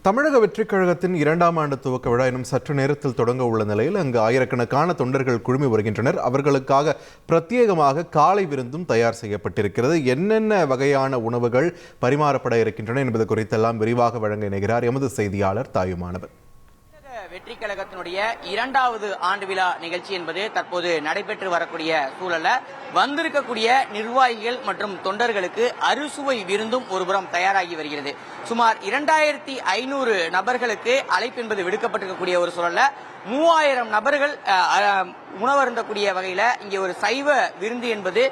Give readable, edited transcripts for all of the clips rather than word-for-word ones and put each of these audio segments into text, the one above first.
தமிழக வெற்றிக் கழகத்தின் 2ஆம் ஆண்டு துவக்க விழா இன்னும் சற்று நேரத்தில் தொடங்க உள்ள நிலையில் அங்கு ஆயிரக்கணக்கான தொண்டர்கள் குழுமி வருகின்றனர். அவர்களுக்காக பிரத்யேகமாக காலை விருந்தும் தயார் செய்யப்பட்டிருக்கிறது. என்னென்ன வகையான உணவுகள் பரிமாறப்பட இருக்கின்றன என்பது குறித்தெல்லாம் விரிவாக வழங்க இணைகிறார் எமது செய்தியாளர் தாயுமானவர். வெற்றி கழகத்தினுடைய 2வது ஆண்டு விழா நிகழ்ச்சி என்பது தற்போது நடைபெற்று வரக்கூடிய சூழல்ல வந்திருக்கக்கூடிய நிர்வாகிகள் மற்றும் தொண்டர்களுக்கு அறுசுவை விருந்தும் ஒருபுறம் தயாராகி வருகிறது. சுமார் 2500 நபர்களுக்கு அழைப்பு என்பது விடுக்கப்பட்டிருக்கக்கூடிய ஒரு சூழல்ல 3000 நபர்கள் உணவருந்தக்கூடிய வகையில இங்கே ஒரு சைவ விருந்து என்பது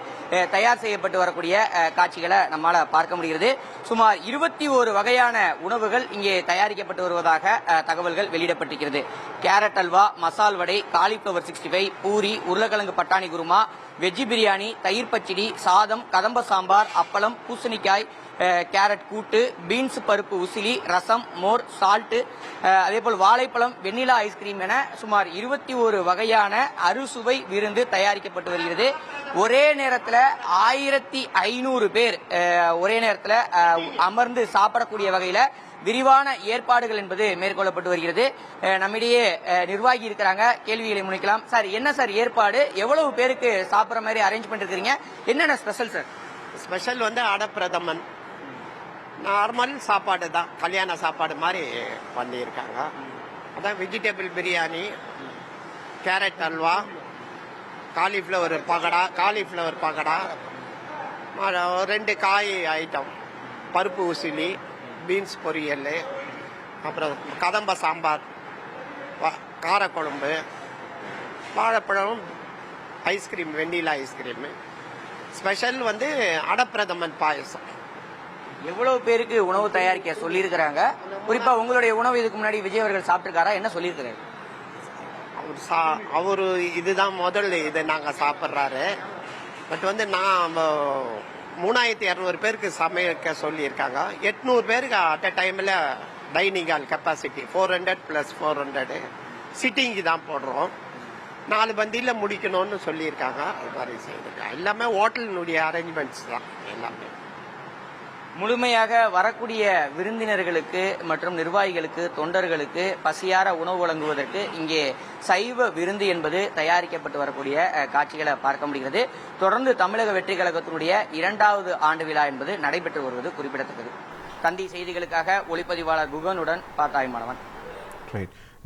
தயார் செய்யப்பட்டு வரக்கூடிய காட்சிகளை நம்மால பார்க்க முடிகிறது. சுமார் 21 வகையான உணவுகள் இங்கே தயாரிக்கப்பட்டு வருவதாக தகவல்கள் வெளியிடப்பட்டிருக்கிறது. கேரட் அல்வா, மசால் வடை, காலிஃபிளவர் 65, பூரி, உருளைக்கிழங்கு பட்டாணி குருமா, வெஜ்ஜி பிரியாணி, தயிர் பச்சடி, சாதம், கதம்ப சாம்பார், அப்பளம், பூசணிக்காய், கேரட் கூட்டு, பீன்ஸ் பருப்பு உசிலி, ரசம், மோர், சால்ட், அதேபோல் வாழைப்பழம், வெண்ணிலா ஐஸ்கிரீம் என சுமார் 21 வகையான அறுசுவை விருந்து தயாரிக்கப்பட்டு வருகிறது. ஒரே நேரத்தில் 1500 பேர் ஒரே நேரத்தில் அமர்ந்து சாப்பிடக்கூடிய வகையில் விரிவான ஏற்பாடுகள் என்பது மேற்கொள்ளப்பட்டு வருகிறது. நம்மிடையே நிர்வாகி இருக்கிறாங்க, கேள்விகளை முன்வைக்கலாம். சார், என்ன சார் ஏற்பாடு? எவ்வளவு பேருக்கு சாப்பிட்ற மாதிரி அரேஞ்ச் பண்ணிருக்கீங்க? என்னென்ன special sir? Special adapradhaman, normal சாப்பாடு தான், கல்யாண சாப்பாடு மாதிரி பண்ணியிருக்காங்க. அதான் vegetable biryani, carrot halwa, cauliflower pakoda, 2 காய் ஐட்டம், பருப்பு உசிலி, பீன்ஸ் பொரியல், அப்புறம் கதம்ப சாம்பார், காரக்குழம்பு, வாழைப்பழம், ஐஸ்கிரீம், வெண்ணிலா ஐஸ்கிரீமு. ஸ்பெஷல் அடப்பிரதமன் பாயசம். எவ்வளவு பேருக்கு உணவு தயாரிக்க சொல்லியிருக்கிறாங்க? குறிப்பா உங்களுடைய உணவு இதுக்கு முன்னாடி விஜய் அவர்கள் சாப்பிட்டிருக்காரா? என்ன சொல்லியிருக்கிறாரு? அவரு இதுதான் முதல் இது நாங்க சாப்பிட்றாரு. பட் நான் 3200 பேருக்கு சமைக்க சொல்லியிருக்காங்க. 800 பேருக்கு அட் அ டைம்ல டைனிங் ஹால் கெப்பாசிட்டி 400 + 400 சிட்டிங்கு தான் போடுறோம். 4 பந்தியில் முடிக்கணும்னு சொல்லியிருக்காங்க. அது மாதிரி செய்திருக்காங்க. எல்லாமே ஹோட்டலினுடைய அரேஞ்ச்மெண்ட்ஸ் தான் எல்லாமே. முழுமையாக வரக்கூடிய விருந்தினர்களுக்கு மற்றும் நிர்வாகிகளுக்கு, தொண்டர்களுக்கு பசியார உணவு வழங்குவதற்கு இங்கே சைவ விருந்து என்பது தயாரிக்கப்பட்டு வரக்கூடிய காட்சிகளை பார்க்க முடிகிறது. தொடர்ந்து தமிழக வெற்றி கழகத்தினுடைய 2வது ஆண்டு விழா என்பது நடைபெற்று வருவது குறிப்பிடத்தக்கது. தந்தி செய்திகளுக்காக ஒளிப்பதிவாளர் குகனுடன் தாயுமானவன்.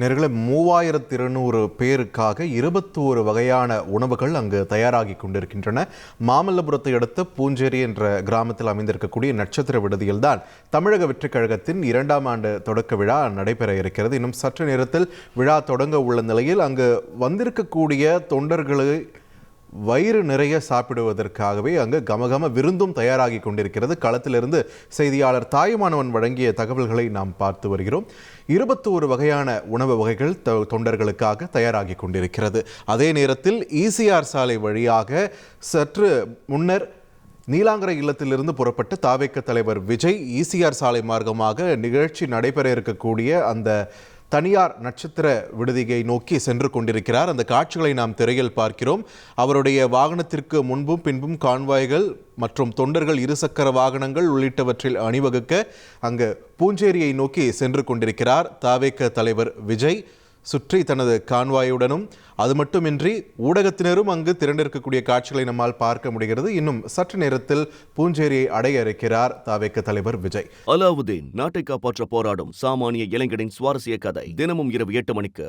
நேர்களே, 3200 பேருக்காக 21 வகையான உணவுகள் அங்கு தயாராகி கொண்டிருக்கின்றன. மாமல்லபுரத்தை அடுத்த பூஞ்சேரி என்ற கிராமத்தில் அமைந்திருக்கக்கூடிய நட்சத்திர விடுதியில்தான் தமிழக வெற்றிக் கழகத்தின் 2ஆம் ஆண்டு தொடக்க விழா நடைபெற இருக்கிறது. இன்னும் சற்று நேரத்தில் விழா தொடங்க உள்ள நிலையில் அங்கு வந்திருக்கக்கூடிய தொண்டர்களை வயிறு நிறைய சாப்பிடுவதற்காகவே அங்கு கமகம விருந்தும் தயாராகி கொண்டிருக்கிறது. களத்திலிருந்து செய்தியாளர் தாயுமானவன் வழங்கிய தகவல்களை நாம் பார்த்து வருகிறோம். 21 வகையான உணவு வகைகள் தொண்டர்களுக்காக தயாராகி கொண்டிருக்கிறது. அதே நேரத்தில் ஈசிஆர் சாலை வழியாக சற்று முன்னர் நீலாங்கரை இல்லத்திலிருந்து புறப்பட்ட தாவேக்க தலைவர் விஜய் ஈசிஆர் சாலை மார்க்கமாக நிகழ்ச்சி நடைபெற இருக்கக்கூடிய அந்த தனியார் நட்சத்திர விடுதியை நோக்கி சென்று கொண்டிருக்கிறார். அந்த காட்சிகளை நாம் திரையில் பார்க்கிறோம். அவருடைய வாகனத்திற்கு முன்பும் பின்பும் கான்வாய்கள் மற்றும் தொண்டர்கள், இருசக்கர வாகனங்கள் உள்ளிட்டவற்றில் அணிவகுக்க அங்கு பூஞ்சேரியை நோக்கி சென்று கொண்டிருக்கிறார் தாவேக்க தலைவர் விஜய். சுற்றி தனது கான்வாயுடனும் அது மட்டுமின்றி ஊடகத்தினரும் அங்கு திரண்டிருக்கக்கூடிய காட்சிகளை நம்மால் பார்க்க முடிகிறது. இன்னும் சற்று நேரத்தில் பூஞ்சேரியை அடைய இருக்கிறார் தாவேக்க தலைவர் விஜய். அலாவுதீன் நாட்டை காப்பாற்ற போராடும் சாமானிய இளைஞனின் சுவாரஸ்ய கதை தினமும் இரவு 8 மணிக்கு.